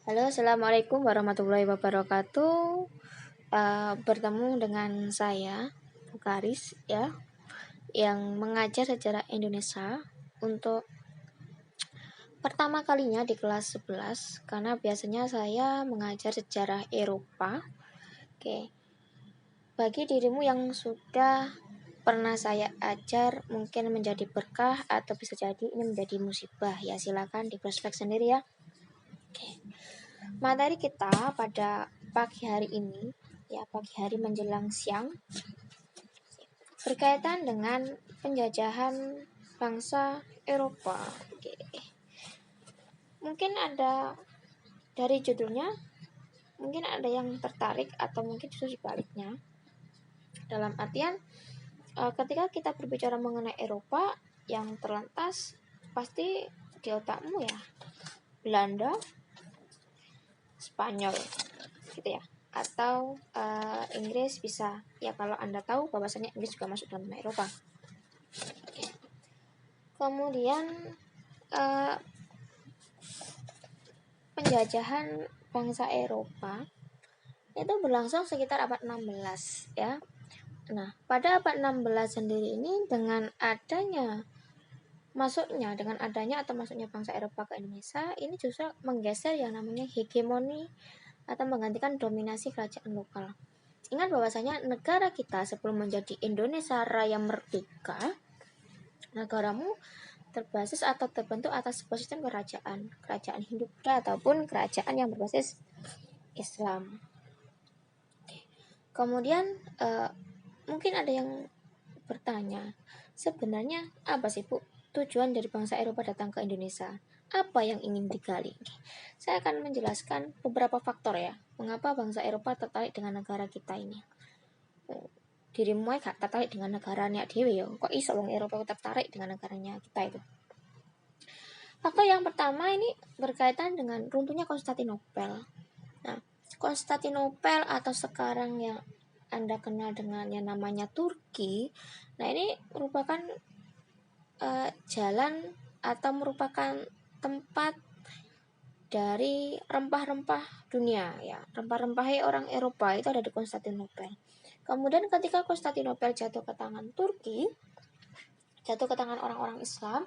Halo, assalamualaikum warahmatullahi wabarakatuh. Bertemu dengan saya, Bukaris, ya, yang mengajar sejarah Indonesia untuk pertama kalinya di kelas 11, karena biasanya saya mengajar sejarah Eropa. Oke, bagi dirimu yang sudah pernah saya ajar, mungkin menjadi berkah atau bisa jadi ini menjadi musibah. Ya, silakan di prospek sendiri ya. Oke. Materi kita pada pagi hari ini, ya pagi hari menjelang siang, berkaitan dengan penjajahan bangsa Eropa. Oke. Mungkin ada dari judulnya, mungkin ada yang tertarik atau mungkin justru sebaliknya. Dalam artian, ketika kita berbicara mengenai Eropa, yang terlintas pasti di otakmu ya Belanda, Spanyol, gitu ya, atau Inggris bisa ya, kalau Anda tahu bahwasanya Inggris juga masuk dalam Eropa. Kemudian penjajahan bangsa Eropa itu berlangsung sekitar abad 16 ya. Nah, pada abad 16 sendiri ini dengan adanya atau masuknya bangsa Eropa ke Indonesia, ini justru menggeser yang namanya hegemoni atau menggantikan dominasi kerajaan lokal. Ingat bahwasanya negara kita sebelum menjadi Indonesia Raya Merdeka, negaramu terbasis atau terbentuk atas sebuah sistem kerajaan Hindu-Buddha ataupun kerajaan yang berbasis Islam. Kemudian mungkin ada yang bertanya, sebenarnya apa sih Bu tujuan dari bangsa Eropa datang ke Indonesia? Apa yang ingin digali? Saya akan menjelaskan beberapa faktor ya, mengapa bangsa Eropa tertarik dengan negara kita ini. Dirimu gak tertarik dengan negaranya dewe ya, kok iso wong Eropa tertarik dengan negaranya kita itu. Faktor yang pertama ini berkaitan dengan runtuhnya Konstantinopel. Nah, Konstantinopel atau sekarang yang Anda kenal dengan yang namanya Turki, nah ini merupakan jalan atau merupakan tempat dari rempah-rempah dunia ya. Rempah-rempahnya orang Eropa itu ada di Konstantinopel. Kemudian ketika Konstantinopel jatuh ke tangan Turki, jatuh ke tangan orang-orang Islam,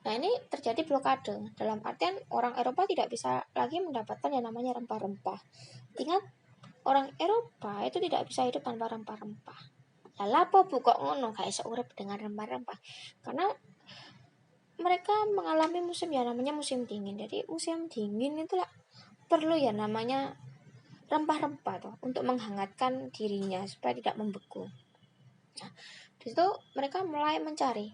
nah ini terjadi blokade. Dalam artian orang Eropa tidak bisa lagi mendapatkan yang namanya rempah-rempah. Ingat, orang Eropa itu tidak bisa hidup tanpa rempah-rempah. Lah apa Bu kok ngono, gak iso urip dengan rempah-rempah? Karena mereka mengalami musim yang namanya musim dingin. Jadi musim dingin itu lah perlu ya namanya rempah-rempah tuh untuk menghangatkan dirinya supaya tidak membeku. Nah, di situ mereka mulai mencari.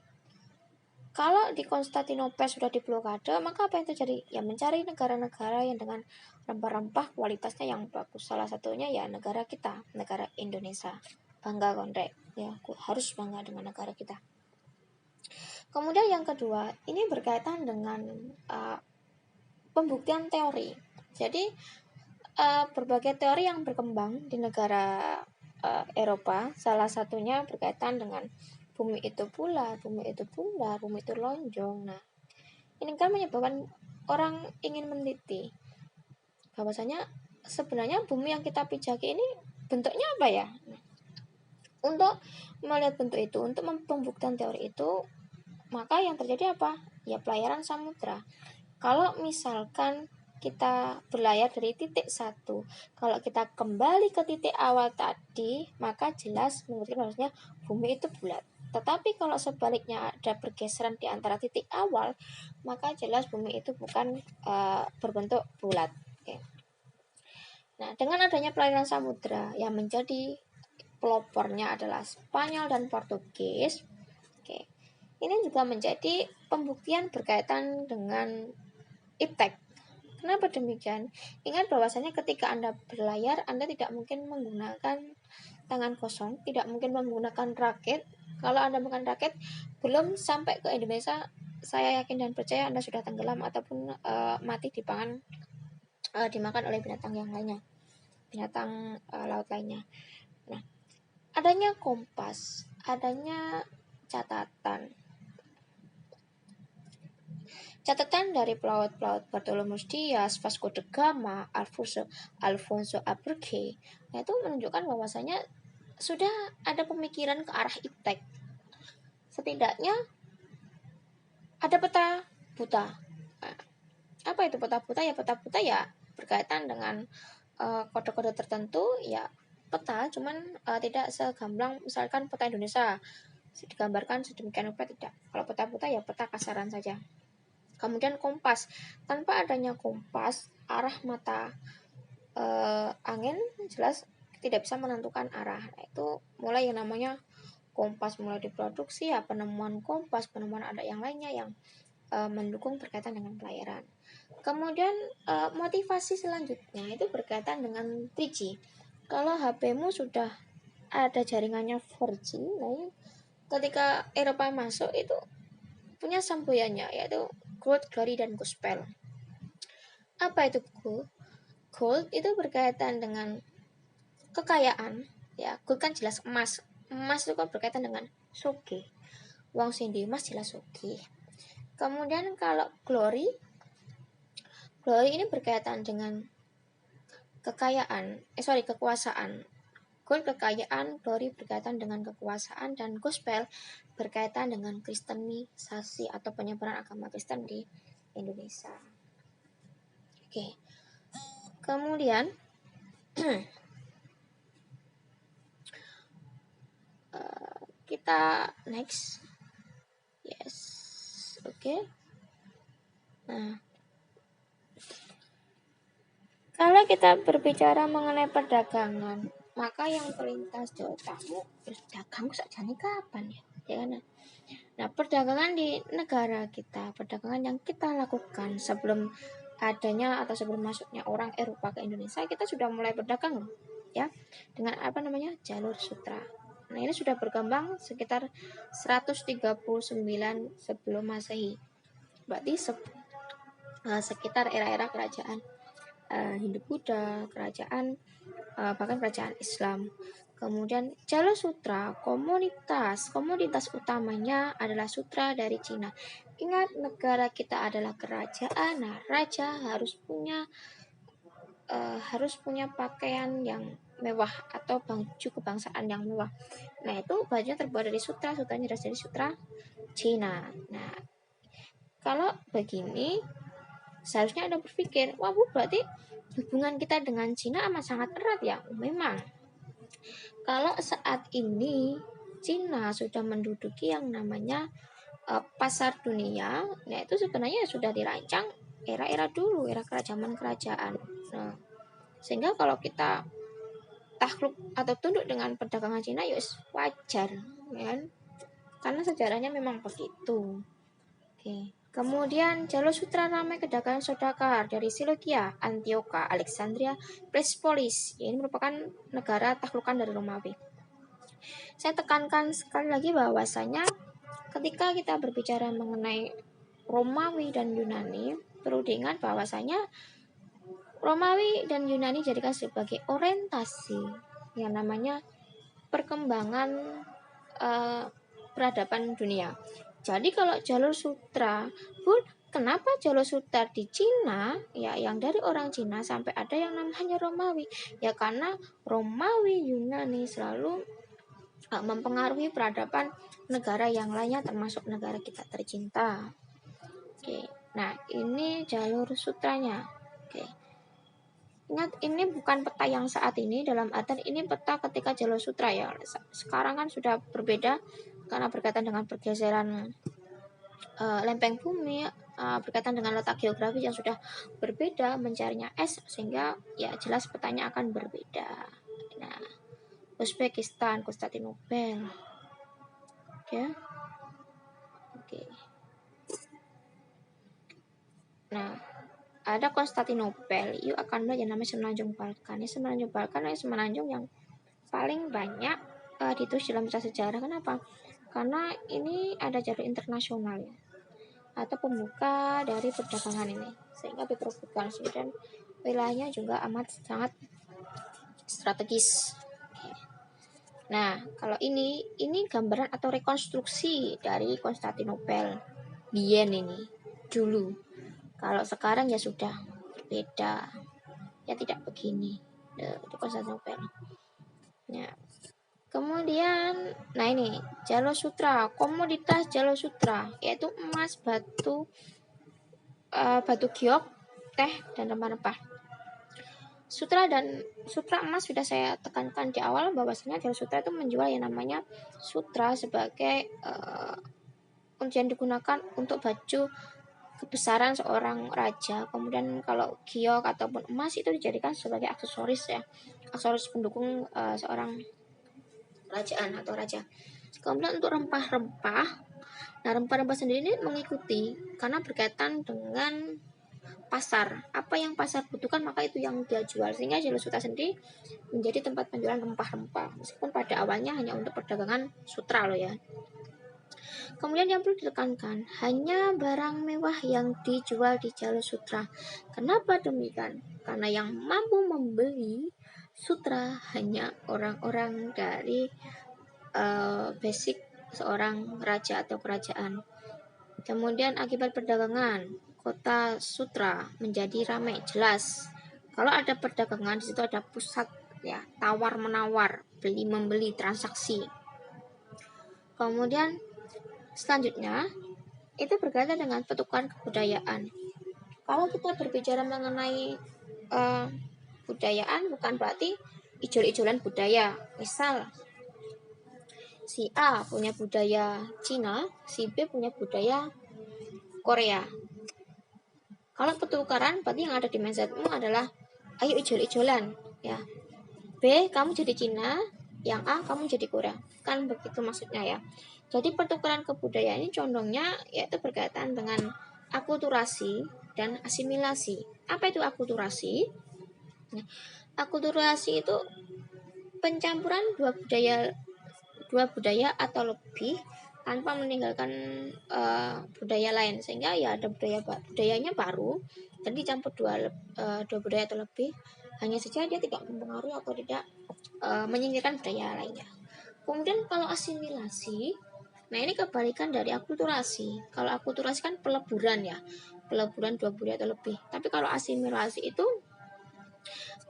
Kalau di Konstantinopel sudah diblokade, maka apa yang terjadi? Ya mencari negara-negara yang dengan rempah-rempah kualitasnya yang bagus. Salah satunya ya negara kita, negara Indonesia. Bangga kondek, ya aku harus bangga dengan negara kita. Kemudian yang kedua, ini berkaitan dengan pembuktian teori. Jadi berbagai teori yang berkembang di negara Eropa, salah satunya berkaitan dengan bumi itu bulat, bumi itu bundar, bumi itu lonjong. Nah, ini kan menyebabkan orang ingin meneliti bahwasanya sebenarnya bumi yang kita pijaki ini bentuknya apa ya? Nah, untuk melihat bentuk itu, untuk pembuktian teori itu, maka yang terjadi apa? Ya pelayaran samudra. Kalau misalkan kita berlayar dari titik satu, kalau kita kembali ke titik awal tadi, maka jelas menunjukkan bahwasanya bumi itu bulat. Tetapi kalau sebaliknya ada pergeseran di antara titik awal, maka jelas bumi itu bukan berbentuk bulat. Oke. Nah, dengan adanya pelayaran samudra yang menjadi pelopornya adalah Spanyol dan Portugis, oke, ini juga menjadi pembuktian berkaitan dengan iptek. Kenapa demikian? Ingat bahwasanya ketika Anda berlayar, Anda tidak mungkin menggunakan tangan kosong, tidak mungkin menggunakan raket. Kalau Anda menggunakan raket, belum sampai ke Indonesia, saya yakin dan percaya Anda sudah tenggelam ataupun mati dimakan oleh binatang yang lainnya, binatang laut lainnya. Nah, adanya kompas, adanya catatan, Catatan dari pelaut-pelaut Bartolomé Dias, Vasco da Gama, Alfonso Aberque, itu menunjukkan bahwasanya sudah ada pemikiran ke arah iptek. Setidaknya ada peta buta. Nah, apa itu peta buta? Ya peta buta ya berkaitan dengan kode-kode tertentu, ya peta, cuman tidak segamblang misalkan peta Indonesia digambarkan sedemikian rupa, tidak. Kalau peta buta ya peta kasaran saja. Kemudian kompas, tanpa adanya kompas, arah mata angin jelas tidak bisa menentukan arah. Nah, itu mulai yang namanya kompas mulai diproduksi, ya penemuan kompas, penemuan ada yang lainnya yang mendukung berkaitan dengan pelayaran. Kemudian motivasi selanjutnya itu berkaitan dengan 3G. Kalau HP-mu sudah ada jaringannya 4G, nah ketika Eropa masuk itu punya semboyannya, yaitu gold, glory, dan gospel. Apa itu gold? Gold itu berkaitan dengan kekayaan, ya. Gold kan jelas emas. Emas itu kan berkaitan dengan soge. Wong sing di emas jelas soge. Kemudian kalau glory ini berkaitan dengan kekuasaan. Gold kekayaan, glory berkaitan dengan kekuasaan, dan gospel berkaitan dengan kristenisasi atau penyebaran agama Kristen di Indonesia. Oke. Kemudian kita next. Yes. Oke. Nah, kalau kita berbicara mengenai perdagangan, maka yang terlintas di otakmu, berdagang sakjane kapan ya? Ya kan? Nah, perdagangan di negara kita, perdagangan yang kita lakukan sebelum adanya atau sebelum masuknya orang Eropa ke Indonesia, kita sudah mulai berdagang loh, ya, dengan apa namanya, jalur sutra. Nah, ini sudah berkembang sekitar 139 sebelum Masehi. Berarti sekitar era-era kerajaan Hindu Buddha, kerajaan bahkan kerajaan Islam. Kemudian jalur sutra, komoditas utamanya adalah sutra dari Cina. Ingat, negara kita adalah kerajaan. Nah, raja harus punya pakaian yang mewah atau baju kebangsaan yang mewah. Nah, itu bajunya terbuat dari sutra, sutranya dari sutra Cina. Nah, kalau begini seharusnya Anda berpikir, wah Bu, berarti hubungan kita dengan Cina amat sangat erat ya. Memang kalau saat ini Cina sudah menduduki yang namanya pasar dunia, nah itu sebenarnya sudah dirancang era-era dulu, era kerajaan. Nah, sehingga kalau kita takluk atau tunduk dengan perdagangan Cina, ya wajar, ya kan? Karena sejarahnya memang begitu. Oke. Kemudian jalur sutra ramai kedatangan saudagar dari Seleukia, Antioquia, Alexandria, Persepolis. Ini merupakan negara taklukan dari Romawi. Saya tekankan sekali lagi bahwasanya ketika kita berbicara mengenai Romawi dan Yunani, perlu diingat bahwasanya Romawi dan Yunani jadikan sebagai orientasi yang namanya perkembangan peradaban dunia. Jadi kalau jalur sutra pun, kenapa jalur sutra di Cina, ya yang dari orang Cina sampai ada yang namanya Romawi? Ya karena Romawi Yunani selalu mempengaruhi peradaban negara yang lainnya termasuk negara kita tercinta. Oke. Nah, ini jalur sutranya. Oke. Ingat, ini bukan peta yang saat ini, dalam artian ini peta ketika jalur sutra ya. Sekarang kan sudah berbeda karena berkaitan dengan pergeseran lempeng bumi, berkaitan dengan letak geografis yang sudah berbeda, mencarinya es, sehingga ya jelas petanya akan berbeda. Nah, Uzbekistan, Konstantinopel. Oke. Nah, ada Konstantinopel, yuk akan melihat yang namanya Semenanjung Balkan. Ini Semenanjung Balkan adalah semenanjung yang paling banyak ditulis dalam sejarah. Kenapa? Karena ini ada jalur internasional ya, atau pembuka dari perdagangan ini, sehingga diperebutkan, dan wilayahnya juga amat sangat strategis. Nah, kalau ini gambaran atau rekonstruksi dari Konstantinopel, Bien ini. dulu. Kalau sekarang ya sudah berbeda, ya tidak begini. Itu Konstantinopel. Ya. Kemudian, nah ini Jalur Sutra, komoditas Jalur Sutra yaitu emas, batu giok, teh dan rempah-rempah. Sutra emas sudah saya tekankan di awal bahwasanya Jalur Sutra itu menjual yang namanya sutra sebagai yang digunakan untuk baju kebesaran seorang raja. Kemudian kalau giok ataupun emas itu dijadikan sebagai aksesoris ya, aksesoris pendukung seorang kerajaan atau raja. Kemudian untuk rempah-rempah, nah rempah-rempah sendiri ini mengikuti karena berkaitan dengan pasar. Apa yang pasar butuhkan maka itu yang dia jual, sehingga Jalur Sutra sendiri menjadi tempat penjualan rempah-rempah meskipun pada awalnya hanya untuk perdagangan sutra loh ya. Kemudian yang perlu ditekankan, hanya barang mewah yang dijual di Jalur Sutra. Kenapa demikian? Karena yang mampu membeli sutra hanya orang-orang dari basic seorang raja atau kerajaan. Kemudian akibat perdagangan, kota Sutra menjadi ramai, jelas. Kalau ada perdagangan di situ ada pusat ya, tawar menawar, beli membeli, transaksi. Kemudian selanjutnya itu berkaitan dengan pertukaran kebudayaan. Kalau kita berbicara mengenai budayaan bukan berarti ijol-ijolan budaya. Misal si A punya budaya Cina, si B punya budaya Korea. Kalau pertukaran berarti yang ada di mindsetmu adalah ayo ijol-ijolan ya. B kamu jadi Cina, yang A kamu jadi Korea. Kan begitu maksudnya ya. Jadi pertukaran kebudayaan ini condongnya yaitu berkaitan dengan akulturasi dan asimilasi. Apa itu akulturasi? Nah, akulturasi itu pencampuran dua budaya atau lebih tanpa meninggalkan budaya lain, sehingga ya ada budayanya baru dan dicampur dua budaya atau lebih, hanya saja dia tidak mempengaruhi atau tidak menyingkirkan budaya lainnya. Kemudian kalau asimilasi, nah ini kebalikan dari akulturasi. Kalau akulturasi kan peleburan ya, peleburan dua budaya atau lebih. Tapi kalau asimilasi itu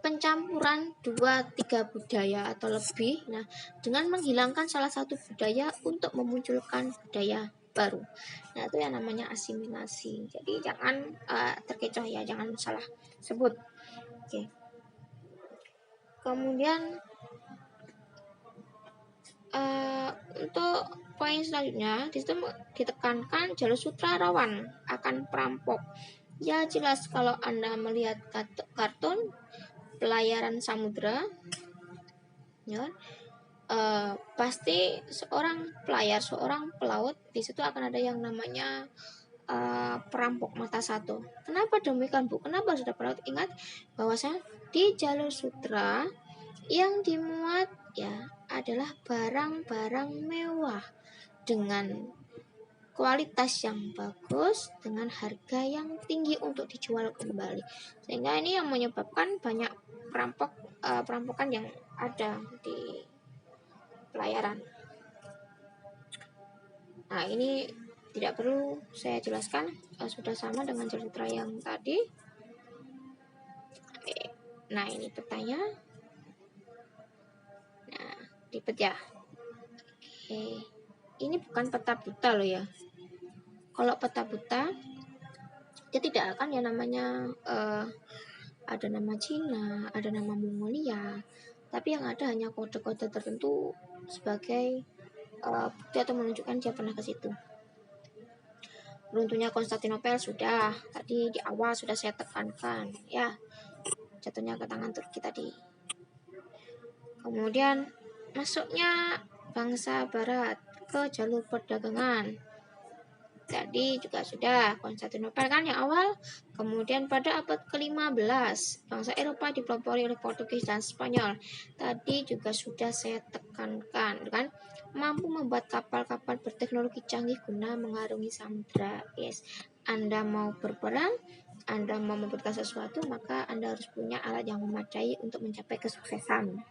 pencampuran 2-3 budaya atau lebih, nah dengan menghilangkan salah satu budaya untuk memunculkan budaya baru. Nah itu yang namanya asimilasi. Jadi jangan terkecoh ya, jangan salah sebut. Oke. Kemudian untuk poin selanjutnya disitu ditekankan Jalur Sutra rawan akan perampok. Ya jelas kalau Anda melihat kartun pelayaran samudra ya, pasti seorang pelayar, seorang pelaut di situ akan ada yang namanya perampok mata satu. Kenapa demikian Bu? Kenapa sudah pelaut? Ingat bahwasanya di Jalur Sutra yang dimuat ya adalah barang-barang mewah dengan kualitas yang bagus dengan harga yang tinggi untuk dijual kembali, sehingga ini yang menyebabkan banyak perampokan yang ada di pelayaran. Nah ini tidak perlu saya jelaskan, sudah sama dengan Jalur Sutra yang tadi. Nah ini petanya, nah ribet ya. Ini bukan peta buta loh ya. Kalau peta buta dia tidak akan ya namanya ada nama Cina, ada nama Mongolia, tapi yang ada hanya kode-kode tertentu sebagai bukti atau menunjukkan dia pernah ke situ. Runtuhnya Konstantinopel sudah tadi di awal sudah saya tekankan ya, jatuhnya ke tangan Turki tadi. Kemudian masuknya bangsa Barat ke jalur perdagangan. Tadi juga sudah Konstantinopel kan yang awal. Kemudian pada abad ke-15 bangsa Eropa dipelopori oleh Portugis dan Spanyol. Tadi juga sudah saya tekankan kan, mampu membuat kapal-kapal berteknologi canggih guna mengarungi samudra. Yes, Anda mau berperang, Anda mau membuat sesuatu, maka Anda harus punya alat yang memadai untuk mencapai kesuksesan.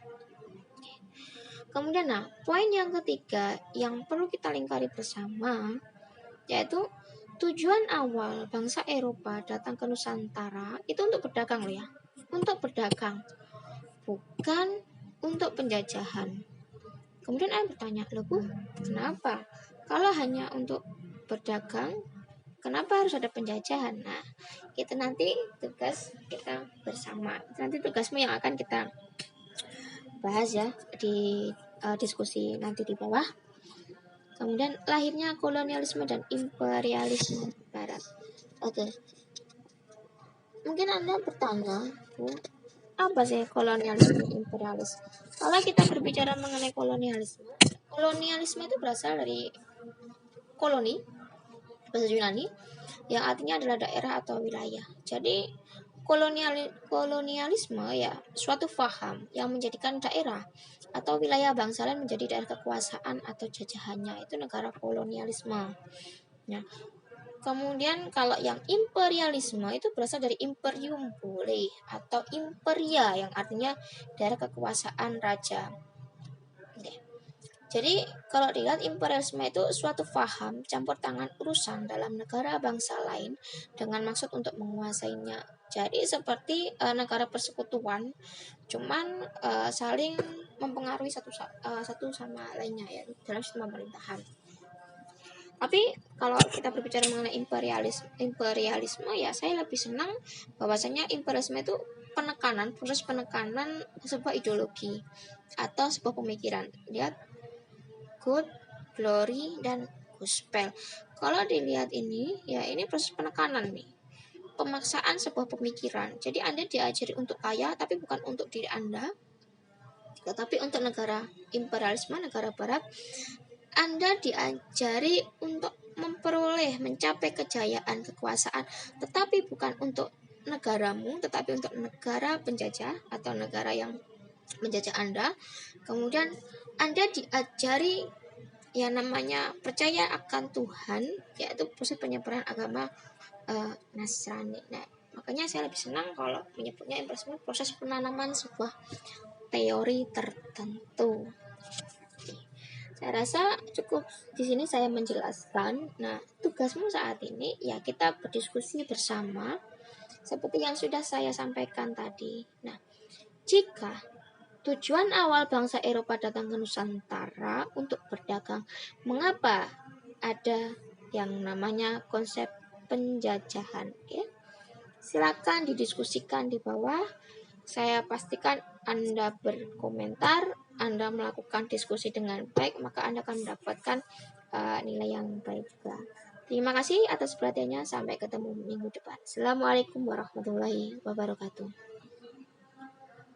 Kemudian poin yang ketiga yang perlu kita lingkari bersama yaitu tujuan awal bangsa Eropa datang ke Nusantara itu untuk berdagang loh ya. Untuk berdagang, bukan untuk penjajahan. Kemudian saya bertanya, loh Bu, kenapa? Kalau hanya untuk berdagang, kenapa harus ada penjajahan? Nah, itu nanti tugas kita bersama. Itu nanti tugasmu yang akan kita bahas ya di diskusi nanti di bawah. Kemudian lahirnya kolonialisme dan imperialisme Barat. Oke, mungkin Anda bertanya, Bu, apa sih kolonialisme dan imperialisme? Kalau kita berbicara mengenai kolonialisme, kolonialisme itu berasal dari koloni, bahasa Yunani, yang artinya adalah daerah atau wilayah. Jadi kolonialisme ya suatu faham yang menjadikan daerah atau wilayah bangsa lain menjadi daerah kekuasaan atau jajahannya, itu negara kolonialisme. Nah, kemudian kalau yang imperialisme itu berasal dari imperium boleh atau imperia yang artinya daerah kekuasaan raja. Oke. Jadi kalau dilihat imperialisme itu suatu faham campur tangan urusan dalam negara bangsa lain dengan maksud untuk menguasainya. Jadi seperti negara persekutuan, cuman saling mempengaruhi satu sama lainnya ya dalam sistem pemerintahan. Tapi kalau kita berbicara mengenai imperialisme ya saya lebih senang bahwasanya imperialisme itu proses penekanan sebuah ideologi atau sebuah pemikiran. Lihat good, glory, dan gospel. Kalau dilihat ini, ya ini proses penekanan nih. Pemaksaan sebuah pemikiran. Jadi Anda diajari untuk kaya, tapi bukan untuk diri Anda, tetapi untuk negara imperialisme, negara barat. Anda diajari untuk mencapai kejayaan, kekuasaan, tetapi bukan untuk negaramu, tetapi untuk negara penjajah atau negara yang menjajah Anda. Kemudian Anda diajari yang namanya percaya akan Tuhan, yaitu proses penyebaran agama Nasrani. Nah, makanya saya lebih senang kalau menyebutnya imperialisme proses penanaman sebuah teori tertentu. Saya rasa cukup di sini saya menjelaskan. Nah, tugasmu saat ini ya kita berdiskusi bersama seperti yang sudah saya sampaikan tadi. Nah, jika tujuan awal bangsa Eropa datang ke Nusantara untuk berdagang, mengapa ada yang namanya konsep penjajahan? Ya? Silakan didiskusikan di bawah. Saya pastikan Anda berkomentar, Anda melakukan diskusi dengan baik, maka Anda akan mendapatkan nilai yang baik juga. Terima kasih atas perhatiannya. Sampai ketemu minggu depan. Assalamualaikum warahmatullahi wabarakatuh.